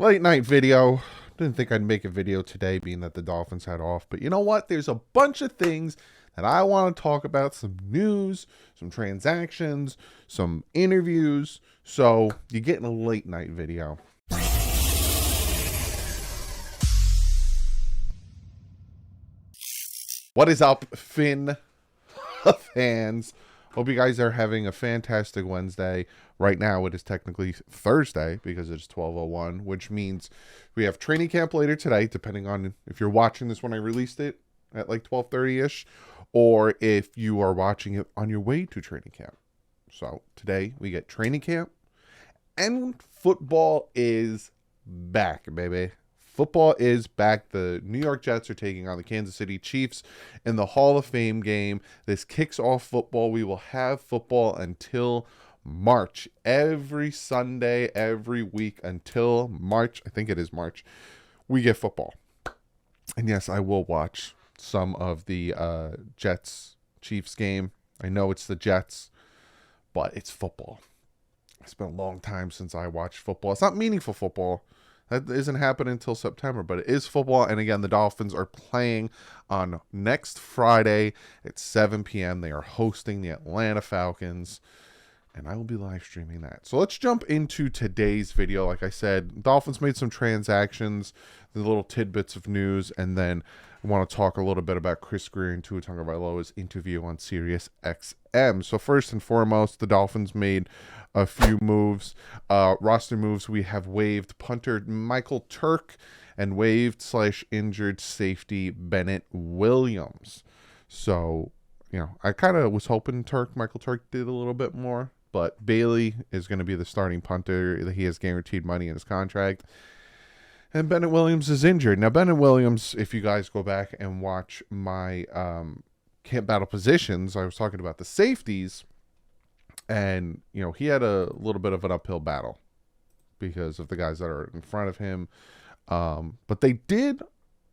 Late night video. Didn't think I'd make a video today being that the Dolphins had off. But you know what? There's a bunch of things that I want to talk about. Some news, some transactions, some interviews. So you're getting a late night video. What is up, Finn fans? Hope you guys are having a fantastic Wednesday. Right now, it is technically Thursday because it's 12:01, which means we have training camp later today, depending on if you're watching this when I released it at like 12:30-ish, or if you are watching it on your way to training camp. So today, we get training camp, and football is back, baby. Football is back. The New York Jets are taking on the Kansas City Chiefs in the Hall of Fame game. This kicks off football. We will have football until March. Every Sunday, every week until March. I think it is March. We get football. And yes, I will watch some of the Jets-Chiefs game. I know it's the Jets, but it's football. It's been a long time since I watched football. It's not meaningful football. That isn't happening until September, but it is football. And again, the Dolphins are playing on next Friday at 7 p.m. They are hosting the Atlanta Falcons, and I will be live streaming that. So let's jump into today's video. Like I said, Dolphins made some transactions, the little tidbits of news, and then I want to talk a little bit about Chris Grier and Tua Interview's interview on SiriusXM. So first and foremost, the Dolphins made a few moves, roster moves. We have waived punter Michael Turk and waived/injured safety Bennett Williams. So, I kind of was hoping Michael Turk did a little bit more, but Bailey is going to be the starting punter. He has guaranteed money in his contract. And Bennett Williams is injured. Now, Bennett Williams, if you guys go back and watch my camp battle positions, I was talking about the safeties. And, he had a little bit of an uphill battle because of the guys that are in front of him. But they did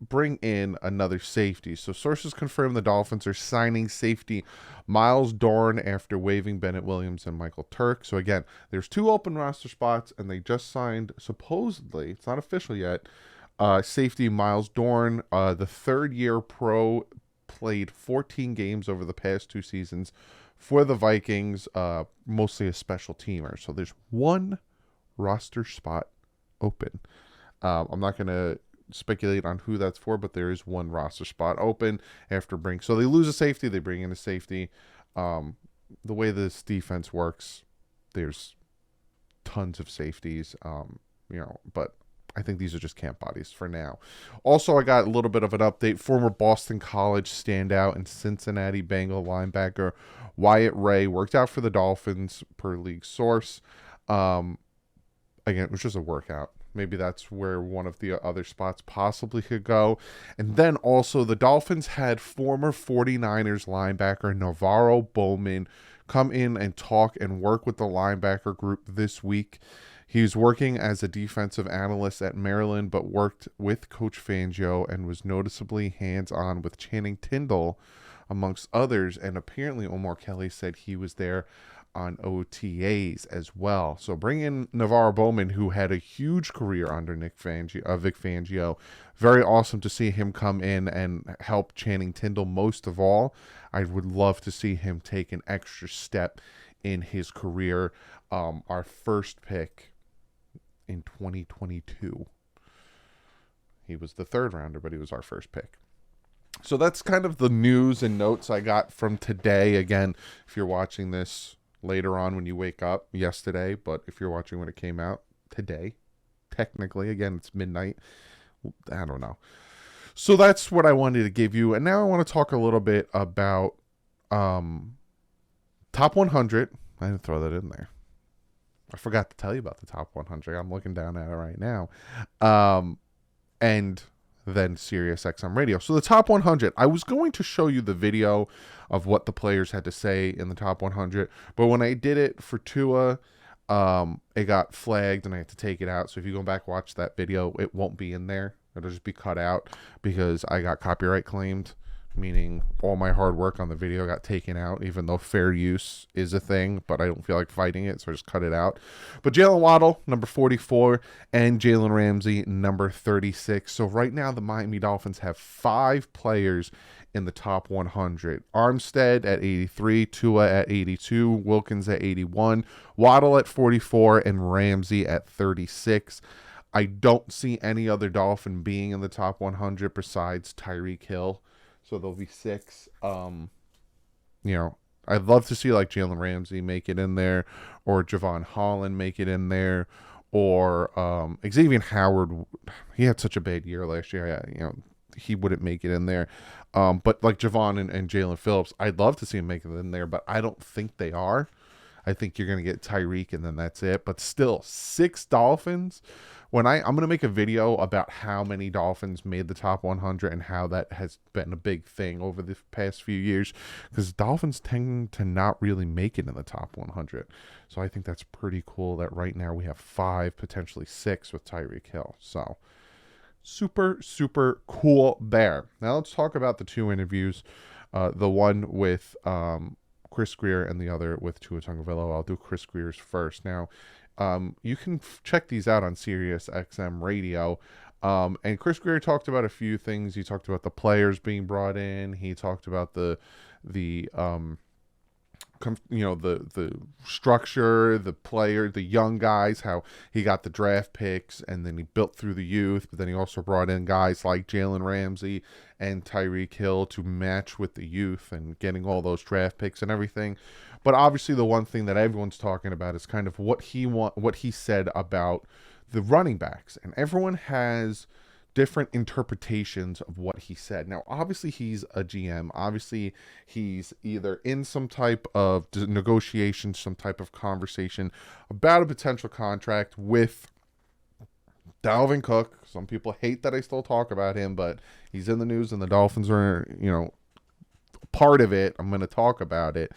bring in another safety. So sources confirm the Dolphins are signing safety Miles Dorn after waiving Bennett Williams and Michael Turk. So again, there's 2 open roster spots, and they just signed, supposedly, it's not official yet, safety Miles Dorn, the third-year pro, played 14 games over the past 2 seasons for the Vikings, mostly a special teamer. So there's 1 roster spot open. I'm not going to speculate on who that's for, but there is 1 roster spot open after bring. So they lose a safety, they bring in a safety. The way this defense works, there's tons of safeties, but I think these are just camp bodies for now. Also, I got a little bit of an update. Former Boston College standout and Cincinnati Bengal linebacker Wyatt Ray worked out for the Dolphins per league source. Again, it was just a workout. Maybe that's where one of the other spots possibly could go. And then also the Dolphins had former 49ers linebacker Navarro Bowman come in and talk and work with the linebacker group this week. He was working as a defensive analyst at Maryland, but worked with Coach Fangio and was noticeably hands-on with Channing Tindall, amongst others. And apparently Omar Kelly said he was there on OTAs as well. So bring in Navarro Bowman, who had a huge career under Vic Fangio. Very awesome to see him come in and help Channing Tindall most of all. I would love to see him take an extra step in his career. Our first pick in 2022. He was the 3rd rounder, but he was our first pick. So that's kind of the news and notes I got from today. Again, if you're watching this later on when you wake up, yesterday, but if you're watching when it came out, today, technically, again, it's midnight. I don't know. So that's what I wanted to give you. And now I want to talk a little bit about top 100. I didn't throw that in there. I forgot to tell you about the top 100. I'm looking down at it right now. And then SiriusXM Radio. So the top 100, I was going to show you the video of what the players had to say in the top 100, but when I did it for Tua, it got flagged and I had to take it out. So if you go back, watch that video, it won't be in there. It'll just be cut out because I got copyright claimed meaning all my hard work on the video got taken out, even though fair use is a thing, but I don't feel like fighting it, so I just cut it out. But Jalen Waddle, number 44, and Jalen Ramsey, number 36. So right now, the Miami Dolphins have 5 players in the top 100. Armstead at 83, Tua at 82, Wilkins at 81, Waddle at 44, and Ramsey at 36. I don't see any other Dolphin being in the top 100 besides Tyreek Hill. So there'll be 6. I'd love to see like Jalen Ramsey make it in there, or Javon Holland make it in there, or Xavier Howard. He had such a bad year last year. He wouldn't make it in there. But like Javon and Jalen Phillips, I'd love to see him make it in there, but I don't think they are. I think you're going to get Tyreek and then that's it. But still, 6 Dolphins. I'm going to make a video about how many Dolphins made the top 100 and how that has been a big thing over the past few years, because Dolphins tend to not really make it in the top 100. So I think that's pretty cool that right now we have 5, potentially 6 with Tyreek Hill. So super, super cool there. Now let's talk about the 2 interviews. The one with Chris Grier and the other with Tua Tagovailoa. I'll do Chris Grier's first. Now, you can check these out on SiriusXM radio. And Chris Grier talked about a few things. He talked about the players being brought in. He talked about the structure, the player, the young guys, how he got the draft picks and then he built through the youth, but then he also brought in guys like Jalen Ramsey and Tyreek Hill to match with the youth and getting all those draft picks and everything. But obviously the one thing that everyone's talking about is kind of what he said about the running backs, and everyone has different interpretations of what he said. Now, obviously, he's a GM. Obviously, he's either in some type of negotiation, some type of conversation about a potential contract with Dalvin Cook. Some people hate that I still talk about him, but he's in the news and the Dolphins are, part of it. I'm going to talk about it.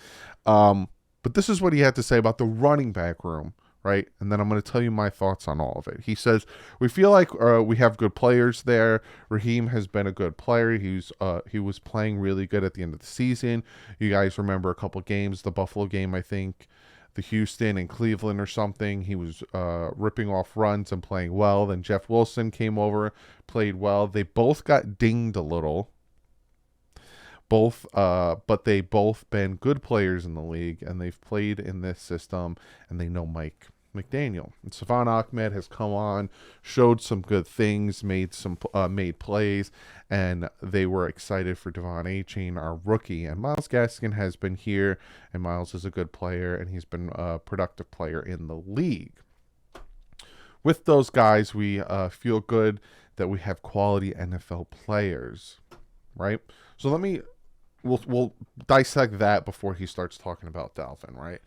But this is what he had to say about the running back room. Right, and then I'm going to tell you my thoughts on all of it. He says, we feel like we have good players there. Raheem has been a good player. He was playing really good at the end of the season. You guys remember a couple games, the Buffalo game, I think, the Houston and Cleveland or something. He was ripping off runs and playing well. Then Jeff Wilson came over, played well. They both got dinged a little. But they both been good players in the league, and they've played in this system, and they know Mike McDaniel. And Savon Ahmed has come on, showed some good things, made plays, and they were excited for Devon Achane, our rookie. And Myles Gaskin has been here, and Myles is a good player, and he's been a productive player in the league. With those guys, we feel good that we have quality NFL players, right? So we'll dissect that before he starts talking about Dalvin, right?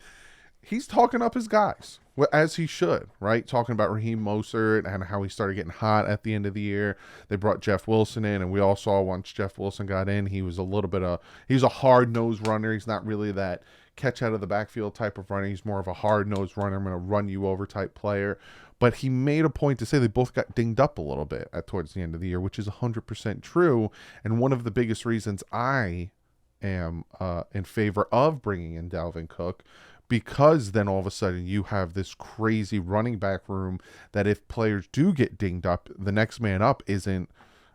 He's talking up his guys, as he should, right? Talking about Raheem Mostert and how he started getting hot at the end of the year. They brought Jeff Wilson in, and we all saw once Jeff Wilson got in, he was he's a hard-nosed runner. He's not really that catch out of the backfield type of runner. He's more of a hard-nosed runner. I'm going to run you over type player. But he made a point to say they both got dinged up a little bit towards the end of the year, which is 100% true. And one of the biggest reasons I am in favor of bringing in Dalvin Cook, because then all of a sudden you have this crazy running back room that if players do get dinged up, the next man up isn't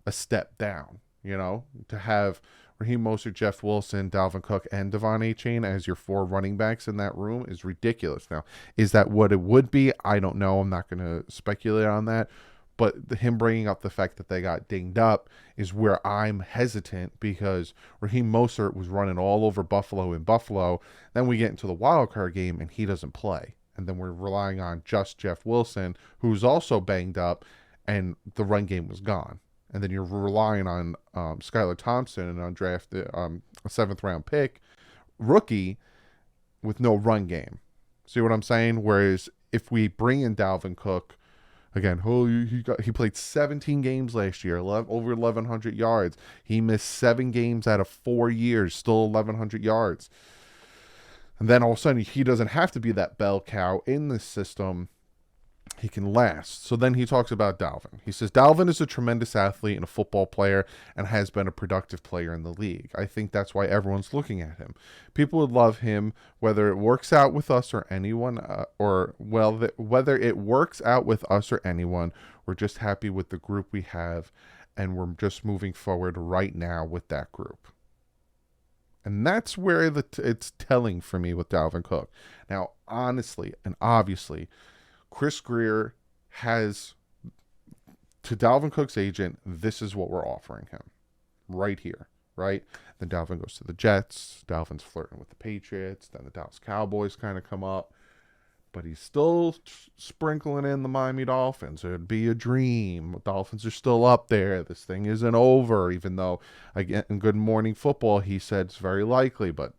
a step down. To have Raheem Mostert, Jeff Wilson, Dalvin Cook, and Devon Achane as your 4 running backs in that room is ridiculous. Now, is that what it would be? I don't know. I'm not going to speculate on that. But him bringing up the fact that they got dinged up is where I'm hesitant, because Raheem Mostert was running all over Buffalo in Buffalo. Then we get into the wild card game and he doesn't play. And then we're relying on just Jeff Wilson, who's also banged up, and the run game was gone. And then you're relying on Skylar Thompson, an undrafted a 7th round pick, rookie, with no run game. See what I'm saying? Whereas if we bring in Dalvin Cook, again, he played 17 games last year, over 1,100 yards. He missed 7 games out of 4 years, still 1,100 yards. And then all of a sudden, he doesn't have to be that bell cow in this system. he can last. So then he talks about Dalvin. He says, Dalvin is a tremendous athlete and a football player and has been a productive player in the league. I think that's why everyone's looking at him. People would love him, whether it works out with us or anyone, whether it works out with us or anyone. We're just happy with the group we have, and we're just moving forward right now with that group. And that's where it's telling for me with Dalvin Cook. Now, honestly and obviously, Chris Grier has, to Dalvin Cook's agent, this is what we're offering him right here, right? Then Dalvin goes to the Jets. Dalvin's flirting with the Patriots. Then the Dallas Cowboys kind of come up. But he's still sprinkling in the Miami Dolphins. It'd be a dream. The Dolphins are still up there. This thing isn't over, even though, again, in Good Morning Football, he said it's very likely, but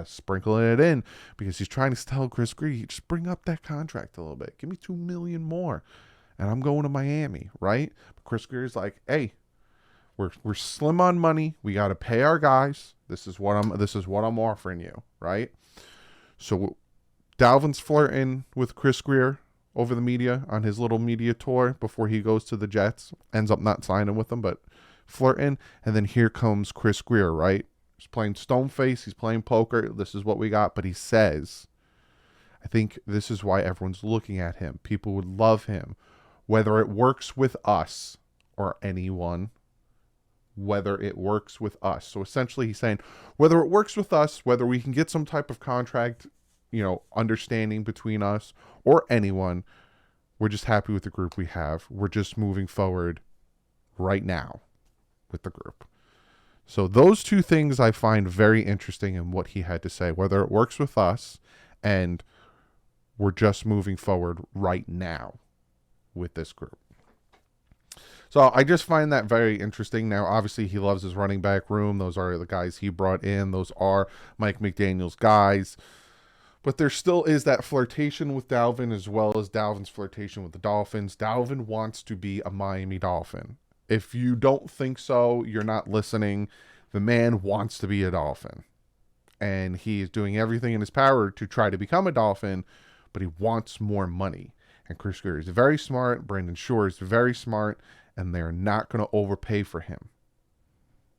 sprinkling it in because he's trying to tell Chris Grier, just bring up that contract a little bit. Give me $2 million more, and I'm going to Miami, right? But Chris Grier's like, hey, we're slim on money. We got to pay our guys. This is what I'm offering you, right? So Dalvin's flirting with Chris Grier over the media on his little media tour before he goes to the Jets. Ends up not signing with them, but flirting. And then here comes Chris Grier, right? He's playing stone face. He's playing poker. This is what we got. But he says, I think this is why everyone's looking at him. People would love him, whether it works with us or anyone. Whether it works with us. So essentially he's saying, whether it works with us, whether we can get some type of contract, understanding between us or anyone, we're just happy with the group we have. We're just moving forward right now with the group. So those two things I find very interesting in what he had to say, whether it works with us and we're just moving forward right now with this group. So I just find that very interesting. Now, obviously, he loves his running back room. Those are the guys he brought in. Those are Mike McDaniel's guys. But there still is that flirtation with Dalvin, as well as Dalvin's flirtation with the Dolphins. Dalvin wants to be a Miami Dolphin. If you don't think so, you're not listening. The man wants to be a Dolphin. And he is doing everything in his power to try to become a Dolphin, but he wants more money. And Chris Grier is very smart. Brandon Shore is very smart. And they're not going to overpay for him.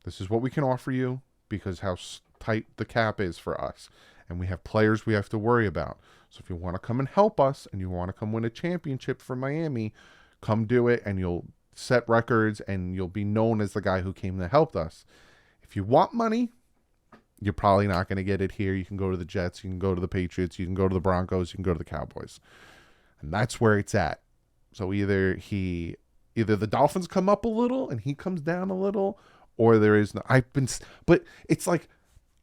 This is what we can offer you because how tight the cap is for us. And we have players we have to worry about. So if you want to come and help us and you want to come win a championship for Miami, come do it and you'll set records and you'll be known as the guy who came to help us. If you want money, you're probably not going to get it here. You can go to the Jets, you can go to the Patriots, you can go to the Broncos, you can go to the Cowboys. And that's where it's at. So either the Dolphins come up a little and he comes down a little, or there is no, but it's like,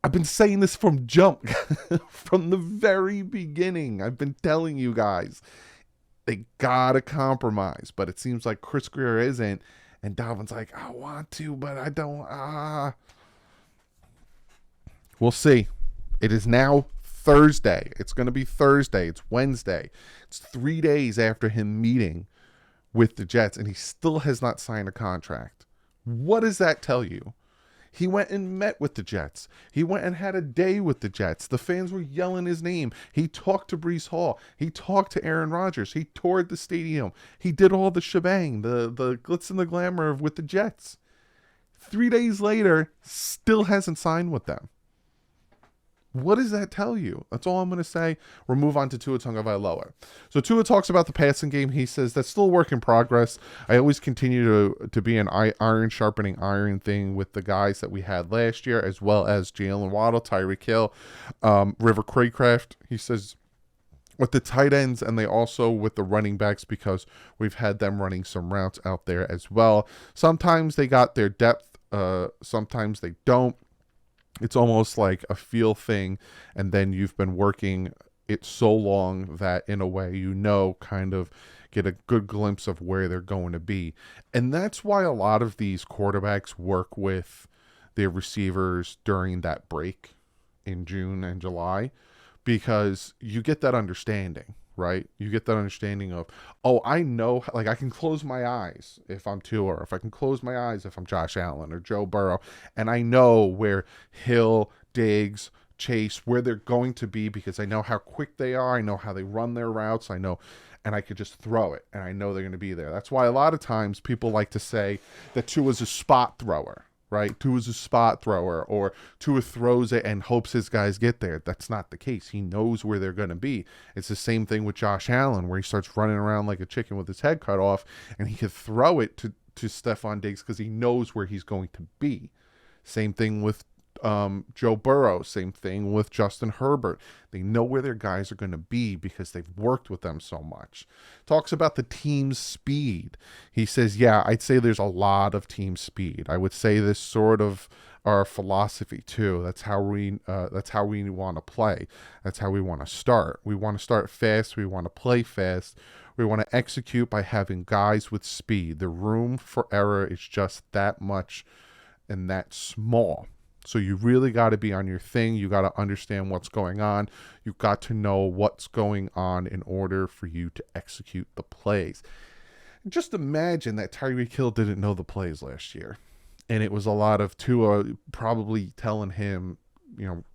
I've been saying this from jump, from the very beginning. I've been telling you guys, they gotta compromise, but it seems like Chris Grier isn't, and Dalvin's like, I want to, but I don't. We'll see. It is now Thursday. It's going to be Thursday. It's Wednesday. It's 3 days after him meeting with the Jets, and he still has not signed a contract. What does that tell you? He went and met with the Jets. He went and had a day with the Jets. The fans were yelling his name. He talked to Breece Hall. He talked to Aaron Rodgers. He toured the stadium. He did all the shebang, the glitz and the glamour with the Jets. 3 days later, still hasn't signed with them. What does that tell you? That's all I'm going to say. We'll move on to Tua Tagovailoa. So Tua talks about the passing game. He says, that's still a work in progress. I always continue to be an iron sharpening iron thing with the guys that we had last year, as well as Jalen Waddle, Tyreek Hill, River Craycraft. He says, with the tight ends, and they also with the running backs, because we've had them running some routes out there as well. Sometimes they got their depth. Sometimes they don't. It's almost like a feel thing, and then you've been working it so long that in a way kind of get a good glimpse of where they're going to be. And that's why a lot of these quarterbacks work with their receivers during that break in June and July, because you get that understanding, right? You get that understanding of, oh, I know, like I can close my eyes if I'm Tua, or if I can close my eyes if I'm Josh Allen or Joe Burrow, and I know where Hill, Diggs, Chase, where they're going to be, because I know how quick they are. I know how they run their routes. I know and I could just throw it, and I know they're going to be there. That's why a lot of times people like to say that Tua's a spot thrower, right? Tua's a spot thrower, or Tua throws it and hopes his guys get there. That's not the case. He knows where they're going to be. It's the same thing with Josh Allen, where he starts running around like a chicken with his head cut off, and he can throw it to Stephon Diggs because he knows where he's going to be. Same thing with Joe Burrow, same thing with Justin Herbert. They know where their guys are going to be because they've worked with them so much. Talks about the team's speed. He says, yeah, I'd say there's a lot of team speed. I would say this sort of our philosophy too. That's how we want to play. That's how we want to start. We want to start fast. We want to play fast. We want to execute by having guys with speed. The room for error is just that much and that small. So you really got to be on your thing. You got to understand what's going on. You've got to know what's going on in order for you to execute the plays. Just imagine that Tyreek Hill didn't know the plays last year. And it was a lot of Tua probably telling him,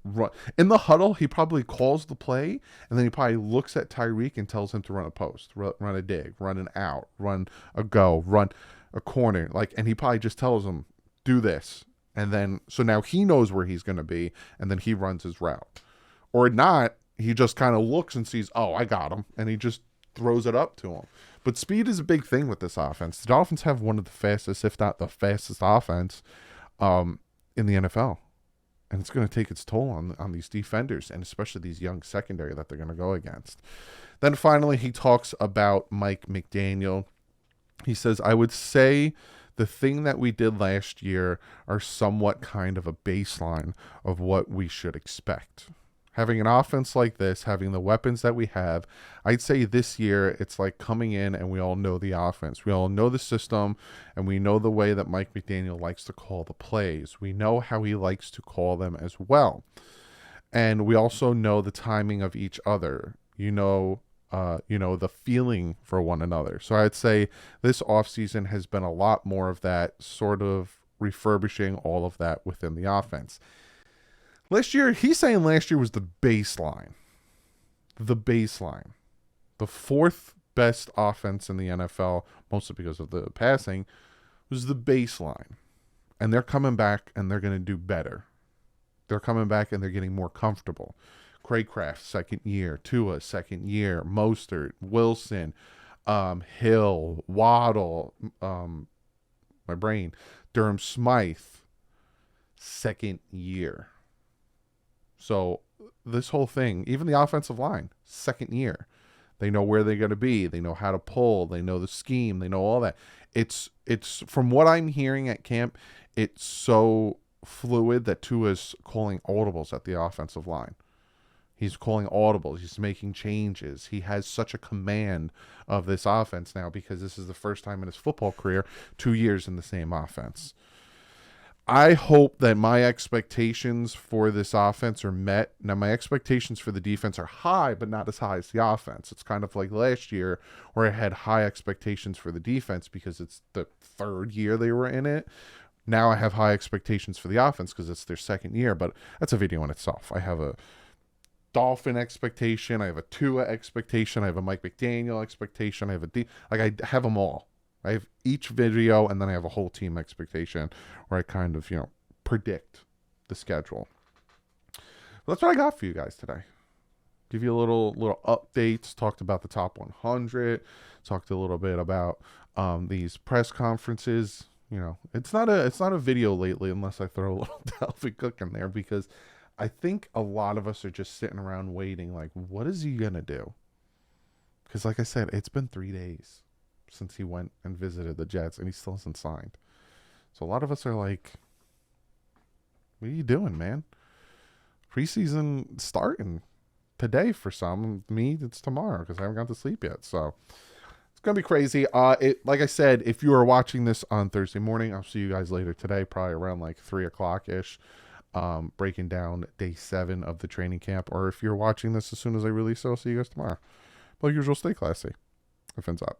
run. In the huddle, he probably calls the play, and then he probably looks at Tyreek and tells him to run a post, run a dig, run an out, run a go, run a corner. And he probably just tells him, do this. And then, so now he knows where he's going to be, and then he runs his route. Or not, he just kind of looks and sees, oh, I got him, and he just throws it up to him. But speed is a big thing with this offense. The Dolphins have one of the fastest, if not the fastest offense in the NFL. And it's going to take its toll on these defenders, and especially these young secondary that they're going to go against. Then finally, he talks about Mike McDaniel. He says, I would say the thing that we did last year are somewhat kind of a baseline of what we should expect. Having an offense like this, having the weapons that we have, I'd say this year it's like coming in and we all know the offense. We all know the system, and we know the way that Mike McDaniel likes to call the plays. We know how he likes to call them as well. And we also know the timing of each other. The feeling for one another. So I'd say this offseason has been a lot more of that, sort of refurbishing all of that within the offense. He's saying last year was the baseline. The baseline. The fourth best offense in the NFL, mostly because of the passing, was the baseline. And they're coming back and they're going to do better. They're coming back and they're getting more comfortable. Craycraft, second year. Tua, second year. Mostert, Wilson, Hill, Waddle, Durham Smythe, second year. So this whole thing, even the offensive line, second year. They know where they're going to be. They know how to pull. They know the scheme. They know all that. It's from what I'm hearing at camp, it's so fluid that Tua's calling audibles at the offensive line. He's calling audibles. He's making changes. He has such a command of this offense now because this is the first time in his football career 2 years in the same offense. I hope that my expectations for this offense are met. Now, my expectations for the defense are high, but not as high as the offense. It's kind of like last year where I had high expectations for the defense because it's the third year they were in it. Now I have high expectations for the offense because it's their second year, but that's a video in itself. I have a Dolphin expectation. I have a Tua expectation. I have a Mike McDaniel expectation. I have them all. I have each video, and then I have a whole team expectation where I kind of, predict the schedule. That's what I got for you guys today. Give you a little updates. Talked about the top 100. Talked a little bit about these press conferences. It's not a video lately unless I throw a little Dalvin Cook in there because I think a lot of us are just sitting around waiting, like, what is he going to do? Because, like I said, it's been 3 days since he went and visited the Jets, and he still hasn't signed. So a lot of us are like, what are you doing, man? Preseason starting today for some. Me, it's tomorrow because I haven't got to sleep yet. So it's going to be crazy. Like I said, if you are watching this on Thursday morning, I'll see you guys later today, probably around like 3 o'clock-ish. Breaking down day 7 of the training camp, or if you're watching this as soon as I release it, I'll see you guys tomorrow. Like usual, stay classy. Fins up.